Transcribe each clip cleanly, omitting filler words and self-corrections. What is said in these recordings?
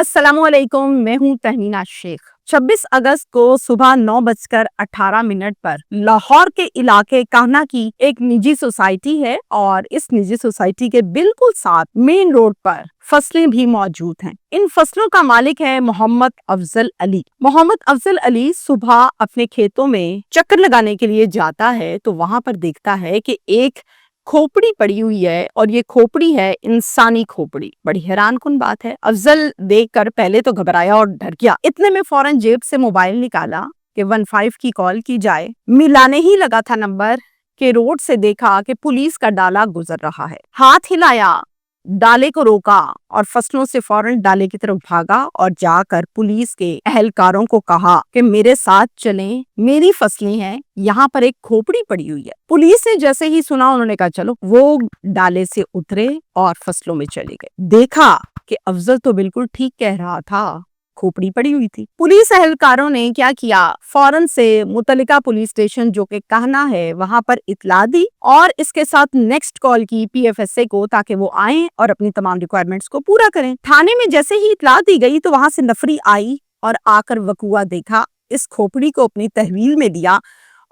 अस्सलामुअलैकुम, मैं हूँ तहमीना शेख। 26 अगस्त को सुबह 9:18 पर लाहौर के इलाके कान्हा की एक निजी सोसाइटी है और इस निजी सोसाइटी के बिल्कुल साथ मेन रोड पर फसलें भी मौजूद हैं। इन फसलों का मालिक है मोहम्मद अफजल अली। मोहम्मद अफजल अली सुबह अपने खेतों में चक्कर लगाने के लिए जाता है तो वहाँ पर देखता है कि एक खोपड़ी पड़ी हुई है और ये खोपड़ी है इंसानी खोपड़ी। बड़ी हैरान कुन बात है। अफजल देखकर पहले तो घबराया और डर गया। इतने में फौरन जेब से मोबाइल निकाला कि 15 की कॉल की जाए। मिलाने ही लगा था नंबर के रोड से देखा कि पुलिस का डाला गुजर रहा है। हाथ हिलाया, डाले को रोका और फसलों से फौरन डाले की तरफ भागा और जाकर पुलिस के अहलकारों को कहा कि मेरे साथ चलें, मेरी फसलें हैं, यहाँ पर एक खोपड़ी पड़ी हुई है। पुलिस ने जैसे ही सुना उन्होंने कहा चलो। वो डाले से उतरे और फसलों में चले गए। देखा कि अफजल तो बिल्कुल ठीक कह रहा था, खोपड़ी पड़ी हुई थी। पुलिस अहलकारों ने क्या किया, फौरन से मुतल्लिका पुलिस स्टेशन जो कि कान्हा है वहां पर इतला दी और इसके साथ नेक्स्ट कॉल की PFSA को ताकि वो आए और अपनी तमाम रिक्वायरमेंट्स को पूरा करें। थाने में जैसे ही इतला दी गई तो वहां से नफरी आई और आकर वकुआ देखा, इस खोपड़ी को अपनी तहवील में दिया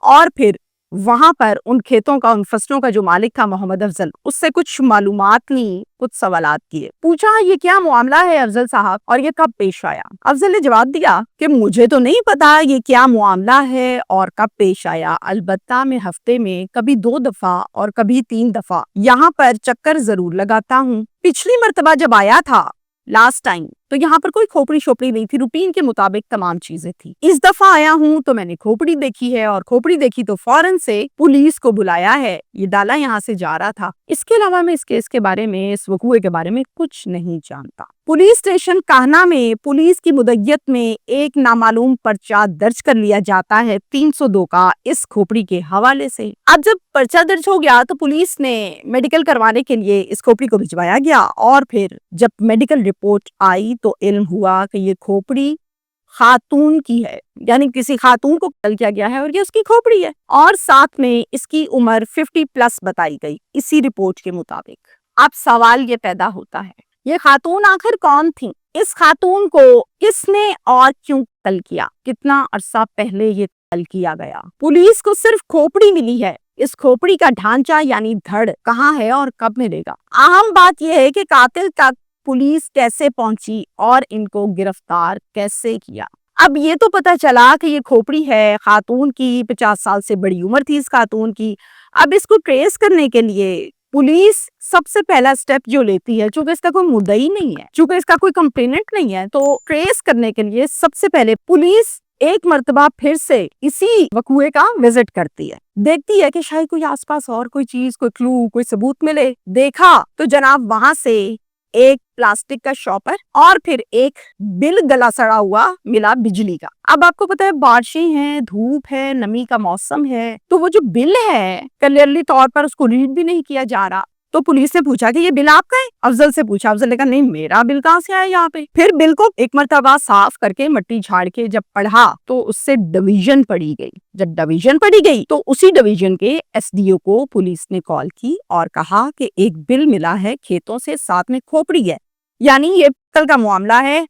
और फिर वहां पर उन खेतों का, उन फसलों का जो मालिक था मोहम्मद अफजल, उससे कुछ मालूमात ली, कुछ सवालात किए। पूछा ये क्या मामला है अफजल साहब और ये कब पेश आया। अफजल ने जवाब दिया कि मुझे तो नहीं पता ये क्या मामला है और कब पेश आया, अलबत्ता मैं हफ्ते में कभी 2 दफा और कभी 3 दफा यहाँ पर चक्कर जरूर लगाता हूँ। पिछली मर्तबा जब आया था लास्ट टाइम तो यहाँ पर कोई खोपड़ी शोपड़ी नहीं थी, रूटीन के मुताबिक तमाम चीजें थी। इस दफा आया हूँ तो मैंने खोपड़ी देखी है और खोपड़ी देखी तो फौरन से पुलिस को बुलाया है। ये डाला यहाँ से जा रहा था। इसके अलावा मैं इस केस के बारे में, इस वकूए के बारे में कुछ नहीं जानता। पुलिस स्टेशन कान्हा में पुलिस की मुद्दत में एक नामालूम पर्चा दर्ज कर लिया जाता है 302 का इस खोपड़ी के हवाले से। अब जब पर्चा दर्ज हो गया तो पुलिस ने मेडिकल करवाने के लिए इस खोपड़ी को भिजवाया गया और फिर जब मेडिकल रिपोर्ट आई तो इल्म हुआ कि ये खोपड़ी खातून की है, यानी किसी खातून को कत्ल किया गया है और ये उसकी खोपड़ी है और साथ में इसकी उम्र 50+ बताई गई इसी रिपोर्ट के मुताबिक। अब सवाल ये पैदा होता है, ये खातून आखिर कौन थी? इस खातून को किसने और क्यों कत्ल किया? कितना अरसा पहले ये कत्ल किया गया? पुलिस को सिर्फ खोपड़ी मिली है, इस खोपड़ी का ढांचा यानी धड़ कहाँ है और कब मिलेगा? अहम बात यह है कि कातिल तक पुलिस कैसे पहुंची और इनको गिरफ्तार कैसे किया। अब ये तो पता चला कि ये खोपड़ी है खातून की, 50 साल से बड़ी उम्र थी इस खातून की। अब इसको ट्रेस करने के लिए पुलिस सबसे पहला स्टेप जो लेती है, चूंकि इसका कोई मुद्दई नहीं है, चूंकि इसका कोई कंप्लेनेंट नहीं है, तो ट्रेस करने के लिए सबसे पहले पुलिस एक मर्तबा फिर से इसी वकूए का विजिट करती है, देखती है कि शायद कोई आसपास और कोई चीज, कोई क्लू, कोई सबूत मिले। देखा तो जनाब वहां से एक प्लास्टिक का शॉपर और फिर एक बिल गला सड़ा हुआ मिला बिजली का। अब आपको पता है बारिशें हैं, धूप है, नमी का मौसम है, तो वो जो बिल है क्लियरली तौर पर उसको रीड भी नहीं किया जा रहा। तो पुलिस ने पूछा कि ये बिल आपका है? अफजल से पूछा। अफजल ने कहा नहीं, मेरा बिल कहाँ से आया यहाँ पे? फिर बिल को एक मर्तबा साफ करके मट्टी झाड़ के जब पढ़ा तो उससे डिवीजन पढ़ी गई। जब डिवीजन पढ़ी गई तो उसी डिवीजन के SDO को पुलिस ने कॉल की और कहा कि एक बिल मिला है खेतों से, साथ में खोपड़ी है, यानी ये कल का मामला है।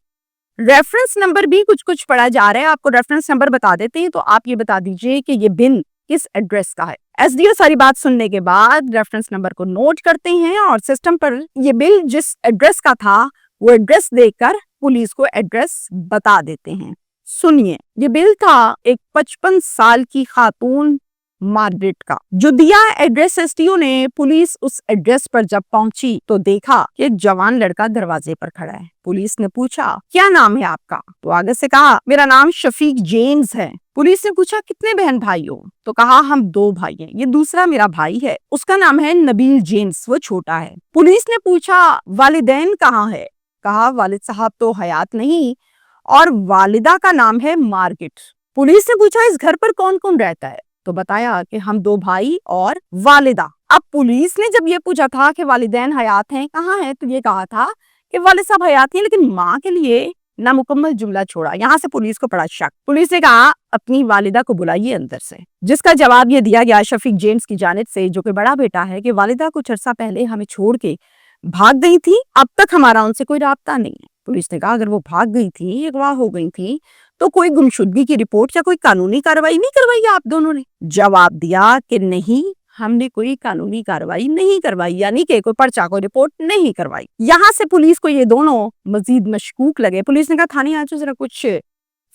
रेफरेंस नंबर भी कुछ कुछ पढ़ा जा रहा है, आपको रेफरेंस नंबर बता देते हैं, तो आप ये बता दीजिए कि ये बिल किस एड्रेस का है। SDO सारी बात सुनने के बाद रेफरेंस नंबर को नोट करते हैं और सिस्टम पर ये बिल जिस एड्रेस का था वो एड्रेस देकर पुलिस को एड्रेस बता देते हैं। सुनिए, ये बिल था एक 55 साल की खातून मार्गरेट का, जो दिया एड्रेस SDO ने। पुलिस उस एड्रेस पर जब पहुंची तो देखा कि एक जवान लड़का दरवाजे पर खड़ा है। पुलिस ने पूछा क्या नाम है आपका? तो आगे से कहा मेरा नाम शफीक जेम्स है। पुलिस ने पूछा कितने बहन भाई हो? तो कहा हम 2 भाई हैं, ये दूसरा मेरा भाई है, उसका नाम है नबील जेम्स, वो छोटा है। पुलिस ने पूछा वालिदैन कहाँ है? कहा वालिद साहब तो हयात नहीं और वालिदा का नाम है मार्गरेट। पुलिस ने पूछा इस घर पर कौन कौन रहता है? तो बताया कि हम 2 भाई और वालिदा। अब पुलिस ने जब ये पूछा था कि वालिदैन हयात हैं, कहाँ है, तो ये कहा था कि वालिद साहब हयात हैं, लेकिन माँ के लिए नामुकम्मल जुमला छोड़ा। यहाँ से पुलिस को पड़ा शक। पुलिस ने कहा अपनी वालिदा को बुलाइए अंदर से, जिसका जवाब ये दिया गया शफीक जेम्स की जानिब से, जो कि बड़ा बेटा है, कि वालिदा कुछ अर्सा पहले हमें छोड़ के भाग गई थी, अब तक हमारा उनसे कोई राब्ता नहीं है। पुलिस ने कहा अगर वो भाग गई थी, अगवा हो गई थी, तो कोई गुमशुदगी की रिपोर्ट या कोई कानूनी कार्रवाई नहीं करवाई आप दोनों ने? जवाब दिया कि नहीं, हमने कोई कानूनी कार्रवाई नहीं करवाई, यानी कि कोई पर्चा, कोई रिपोर्ट नहीं करवाई। यहाँ से पुलिस को ये दोनों मजीद मशकूक लगे। पुलिस ने कहा थाने आ जाओ, जरा कुछ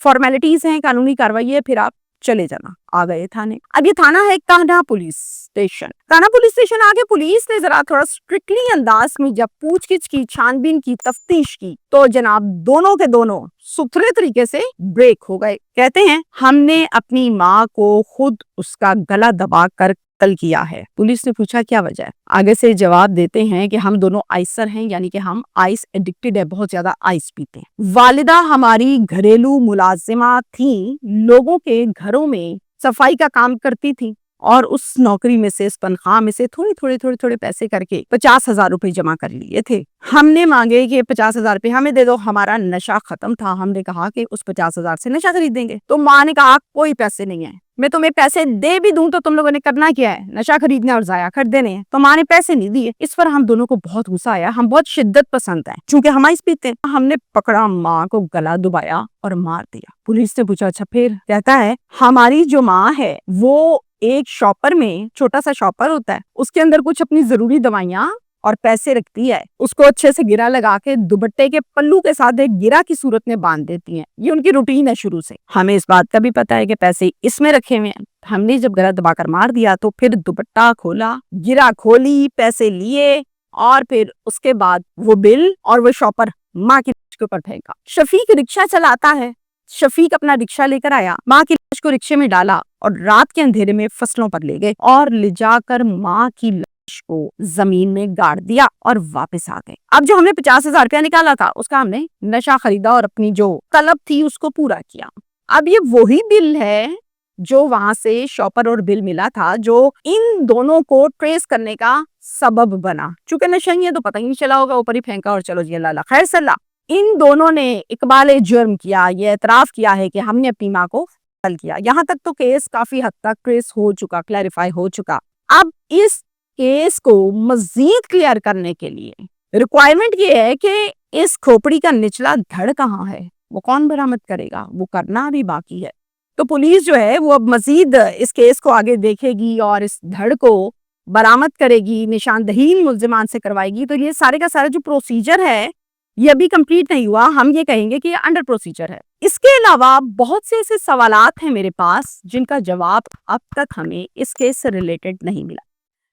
फॉर्मेलिटीज हैं, कानूनी कार्रवाई है, फिर आप चले जाना। आ गए थाने। अब ये थाना है Kanha police station. Kanha police station आके पुलिस ने जरा थोड़ा स्ट्रिक्टली अंदाज में जब पूछगिछ की, छानबीन की, तफ्तीश की, तो जनाब दोनों के दोनों सुथरे तरीके से ब्रेक हो गए। कहते हैं हमने अपनी माँ को खुद उसका गला दबा कर कत्ल किया है। पुलिस ने पूछा क्या वजह है? आगे से जवाब देते हैं कि हम दोनों आइसर हैं, यानी कि हम आइस एडिक्टेड है, बहुत ज्यादा आइस पीते हैं। वालिदा हमारी घरेलू मुलाजिमा थी, लोगों के घरों में सफाई का काम करती थी और उस नौकरी में से, इस तनख्वाह में से थोड़े पैसे करके 50,000 रुपए जमा कर लिए थे। हमने मांगे कि 50,000 रुपए हमें दे दो, हमारा नशा खत्म था। हमने कहा कि उस 50,000 से नशा खरीदेंगे। तो माँ ने कहा कोई पैसे नहीं है, मैं तुम्हें पैसे दे भी दूं तो तुम लोगों ने करना क्या है, नशा खरीदने और जाया कर देने हैं। तो माँ ने पैसे नहीं दिए। इस पर हम दोनों को बहुत गुस्सा आया। हम बहुत शिद्दत पसंद है, चूंकि हम आइस पीते हैं। हमने पकड़ा, माँ को गला दबाया और मार दिया। पुलिस ने पूछा अच्छा फिर? कहता है हमारी जो माँ है वो एक शॉपर में, छोटा सा शॉपर होता है, उसके अंदर कुछ अपनी जरूरी दवाइयां और पैसे रखती है, उसको अच्छे से गिरा लगा के दुपट्टे के पल्लू के साथ एक गिरा की सूरत में बांध देती हैं। ये उनकी रूटीन है शुरू से। हमें इस बात का भी पता है कि पैसे इसमें रखे हुए हैं। हमने जब गला दबाकर मार दिया तो फिर दुपट्टा खोला, गिरा खोली, पैसे लिए और फिर उसके बाद वो बिल और वो शॉपर माँ की लाश के ऊपर फेंका। शफीक रिक्शा चलाता है। शफीक अपना रिक्शा लेकर आया, माँ की लाश को रिक्शे में डाला और रात के अंधेरे में फसलों पर ले गए और ले जाकर माँ की लाश को जमीन में गाड़ दिया और वापस आ गए। अब जो हमने 50,000 रुपया निकाला था उसका हमने नशा खरीदा और अपनी जो तलब थी उसको पूरा किया। अब ये वही बिल है जो वहां से शॉपर और बिल मिला था, जो इन दोनों को ट्रेस करने का सबब बना। चूंकि नशा है तो पता ही नहीं चला होगा, ऊपर ही फेंका और चलो जी अल्लाह खैर सल्ला। इन दोनों ने इकबाल जुर्म किया, ये एतराफ किया है कि हमने अपनी माँ को कत्ल किया। यहाँ तक तो केस काफी हद तक ट्रेस हो चुका, क्लैरिफाई हो चुका। अब इस केस को मजीद क्लियर करने के लिए रिक्वायरमेंट ये है कि इस खोपड़ी का निचला धड़ कहाँ है, वो कौन बरामद करेगा, वो करना भी बाकी है। तो पुलिस जो है वो अब मजीद इस केस को आगे देखेगी और इस धड़ को बरामद करेगी, निशानदही मुल्जिमान से करवाएगी। तो ये सारे का सारा जो प्रोसीजर है ये अभी कंप्लीट नहीं हुआ। हम ये कहेंगे कि ये अंडर प्रोसीजर है। इसके अलावा बहुत से ऐसे सवालात हैं मेरे पास जिनका जवाब अब तक हमें इस केस से रिलेटेड नहीं मिला।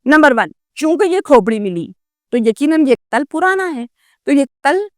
नंबर 1, चूंकि ये खोपड़ी मिली तो यकीनन ये कत्ल पुराना है, तो ये कत्ल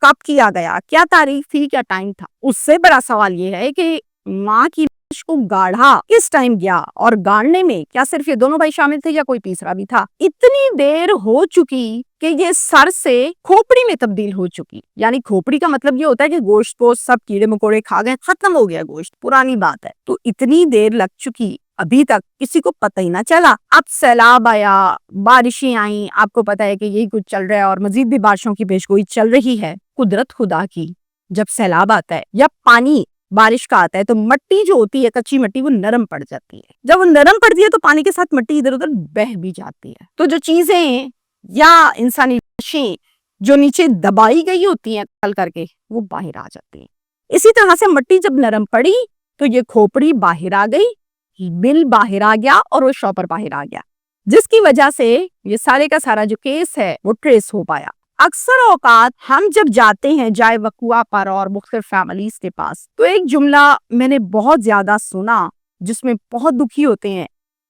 कब किया गया, क्या तारीख थी, क्या टाइम था? उससे बड़ा सवाल ये है कि माँ की लाश को गाढ़ा किस टाइम गया और गाड़ने में क्या सिर्फ ये दोनों भाई शामिल थे या कोई तीसरा भी था? इतनी देर हो चुकी कि ये सर से खोपड़ी में तब्दील हो चुकी। यानी खोपड़ी का मतलब ये होता है कि गोश्त को सब कीड़े मकोड़े खा गए, खत्म हो गया गोश्त, पुरानी बात है। तो इतनी देर लग चुकी, अभी तक किसी को पता ही ना चला। अब सैलाब आया, बारिशें आई, आपको पता है कि यही कुछ चल रहा है और मजीद भी बारिशों की पेशगोई चल रही है। कुदरत खुदा की, जब सैलाब आता है या पानी बारिश का आता है तो मिट्टी जो होती है, कच्ची मिट्टी, वो नरम पड़ जाती है। जब वो नरम पड़ती है तो पानी के साथ मिट्टी इधर उधर बह भी जाती है। तो जो चीजें या इंसानी लाशें जो नीचे दबाई गई होती हैं कल करके, वो बाहर आ जाती है। इसी तरह से मिट्टी जब नरम पड़ी तो ये खोपड़ी बाहर आ गई, बिल बाहर आ गया और वो शॉपर बाहर आ गया, जिसकी वजह से ये सारे का सारा जो केस है वो ट्रेस हो पाया। अक्सर औकात हम जब जाते हैं जाए वकुआ पर और मुख्तलिफ फैमिलीज के पास, तो एक जुमला मैंने बहुत ज्यादा सुना जिसमें बहुत दुखी होते हैं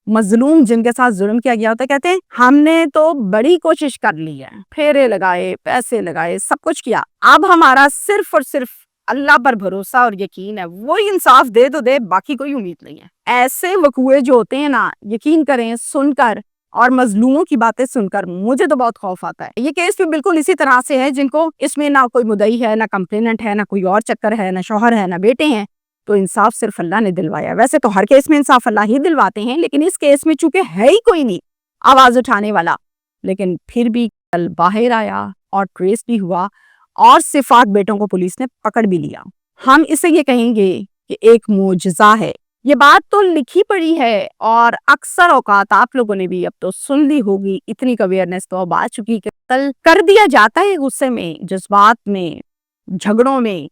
मजलूम जिनके साथ जुल्म किया गया होता है। कहते हैं हमने तो बड़ी कोशिश कर ली है, फेरे लगाए, पैसे लगाए, सब कुछ किया, अब हमारा सिर्फ और सिर्फ अल्लाह पर भरोसा और यकीन है, वो इंसाफ दे तो दे, बाकी कोई उम्मीद नहीं है। ऐसे वकुए जो होते हैं ना, यकीन करें सुनकर और मजलूमों की बातें सुनकर मुझे तो बहुत खौफ आता है। ये केस भी बिल्कुल इसी तरह से है जिनको इसमें ना कोई मुदई है, ना कंप्लेनेंट है, ना कोई और चक्कर है, ना शौहर है, ना बेटे हैं। तो इंसाफ सिर्फ अल्लाह ने दिलवाया। वैसे तो हर केस में इंसाफ अल्लाह ही दिलवाते हैं, लेकिन इस केस में चूंकि है ही कोई नहीं आवाज उठाने वाला, लेकिन फिर भी कल बाहर आया और ट्रेस भी हुआ और सिफात बेटों को पुलिस ने पकड़ भी लिया। हम इसे ये कहेंगे कि एक मोजज़ा है। ये बात तो लिखी पड़ी है और अक्सर औकात आप लोगों ने भी अब तो सुन ली होगी, इतनी अवेयरनेस तो अब आ चुकी कि कल कर दिया जाता है गुस्से में, जज्बात में, جھگڑوں میں،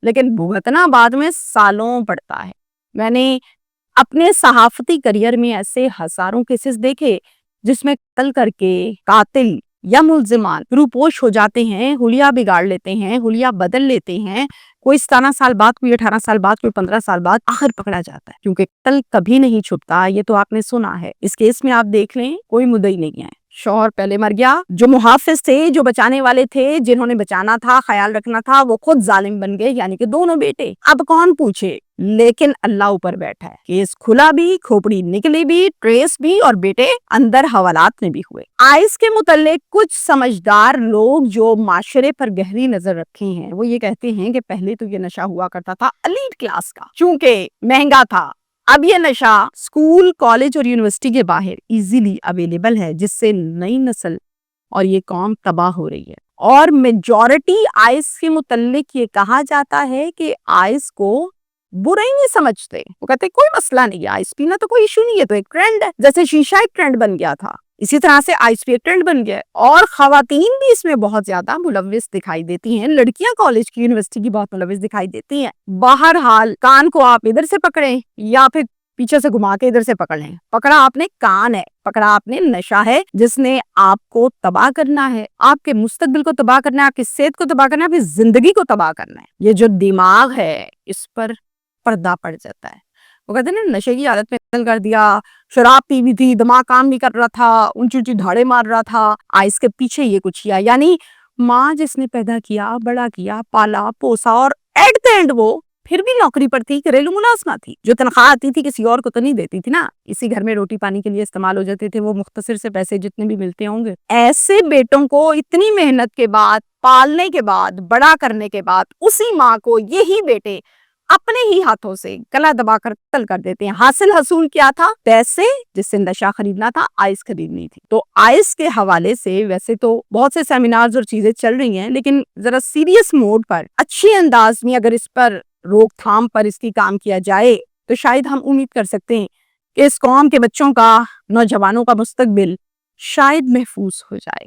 لیکن بھگتنا بعد میں سالوں پڑتا ہے۔ میں نے اپنے صحافتی کریئر میں ایسے ہزاروں کیسز دیکھے جس میں قتل کر کے قاتل یا ملزمان روپوش ہو جاتے ہیں، حلیہ بگاڑ لیتے ہیں، حلیہ بدل لیتے ہیں، کوئی 17 سال بعد، کوئی 18 سال بعد، کوئی 15 سال بعد آخر پکڑا جاتا ہے، کیونکہ قتل کبھی نہیں چھپتا۔ یہ تو آپ نے سنا ہے۔ اس کیس میں آپ دیکھ لیں، کوئی مدعی نہیں ہے، شوہر پہلے مر گیا، جو محافظ تھے، جو بچانے والے تھے، جنہوں نے بچانا تھا، خیال رکھنا تھا، وہ خود ظالم بن گئے، یعنی کہ دونوں بیٹے۔ اب کون پوچھے؟ لیکن اللہ اوپر بیٹھا ہے۔ کیس کھلا بھی، کھوپڑی نکلی بھی، ٹریس بھی، اور بیٹے اندر حوالات میں بھی ہوئے۔ آئس کے متعلق کچھ سمجھدار لوگ جو معاشرے پر گہری نظر رکھے ہیں، وہ یہ کہتے ہیں کہ پہلے تو یہ نشہ ہوا کرتا تھا ایلیٹ کلاس کا، چونکہ مہنگا تھا۔ اب یہ نشہ اسکول، کالج اور یونیورسٹی کے باہر ایزیلی اویلیبل ہے، جس سے نئی نسل اور یہ قوم تباہ ہو رہی ہے۔ اور میجورٹی آئس کے متعلق یہ کہا جاتا ہے کہ آئس کو برا ہی نہیں سمجھتے، وہ کہتے کوئی مسئلہ نہیں ہے، آئس پینا تو کوئی ایشو نہیں ہے، تو ایک ٹرینڈ ہے، جیسے شیشہ ایک ٹرینڈ بن گیا تھا، اسی طرح سے آئس بھی ایک ٹرینڈ بن گیا ہے۔ اور خواتین بھی اس میں بہت زیادہ ملوث دکھائی دیتی ہیں، لڑکیاں کالج کی، یونیورسٹی کی بہت ملوث دکھائی دیتی ہیں۔ بہرحال کان کو آپ ادھر سے پکڑیں یا پھر پیچھے سے گھما کے ادھر سے پکڑ لیں، پکڑا آپ نے کان ہے، پکڑا آپ نے نشہ ہے، جس نے آپ کو تباہ کرنا ہے، آپ کے مستقبل کو تباہ کرنا ہے، آپ کی صحت کو تباہ کرنا ہے، آپ کی زندگی کو تباہ کرنا ہے۔ یہ جو دماغ ہے، اس پر پردہ پڑ جاتا ہے۔ وہ کہتے ہیں نا، نشے کی عادت میں قتل کر دیا، شراب پی بھی تھی، دماغ کام نہیں کر رہا تھا، اونچی اونچی دھاڑے مار رہا تھا، آئس کے پیچھے یہ کچھ کیا، یعنی ماں جس نے پیدا کیا، بڑا کیا، پالا پوسا، اور ایٹ دی اینڈ وہ پھر بھی نوکری پر تھی، گھریلو ملازمہ تھی، جو تنخواہ آتی تھی کسی اور کو تو نہیں دیتی تھی نا، اسی گھر میں روٹی پانی کے لیے استعمال ہو جاتے تھے وہ مختصر سے پیسے جتنے بھی ملتے ہوں گے۔ ایسے بیٹوں کو اتنی محنت کے بعد، پالنے کے بعد، بڑا کرنے کے بعد، اسی ماں کو یہی بیٹے اپنے ہی ہاتھوں سے گلا دبا کر قتل کر دیتے ہیں۔ حاصل حصول کیا تھا؟ پیسے، جس سے نشہ خریدنا تھا، آئس خریدنی تھی۔ تو آئس کے حوالے سے ویسے تو بہت سے سیمینارز اور چیزیں چل رہی ہیں، لیکن ذرا سیریس موڈ پر، اچھے انداز میں اگر اس پر روک تھام پر اس کی کام کیا جائے تو شاید ہم امید کر سکتے ہیں کہ اس قوم کے بچوں کا، نوجوانوں کا مستقبل شاید محفوظ ہو جائے۔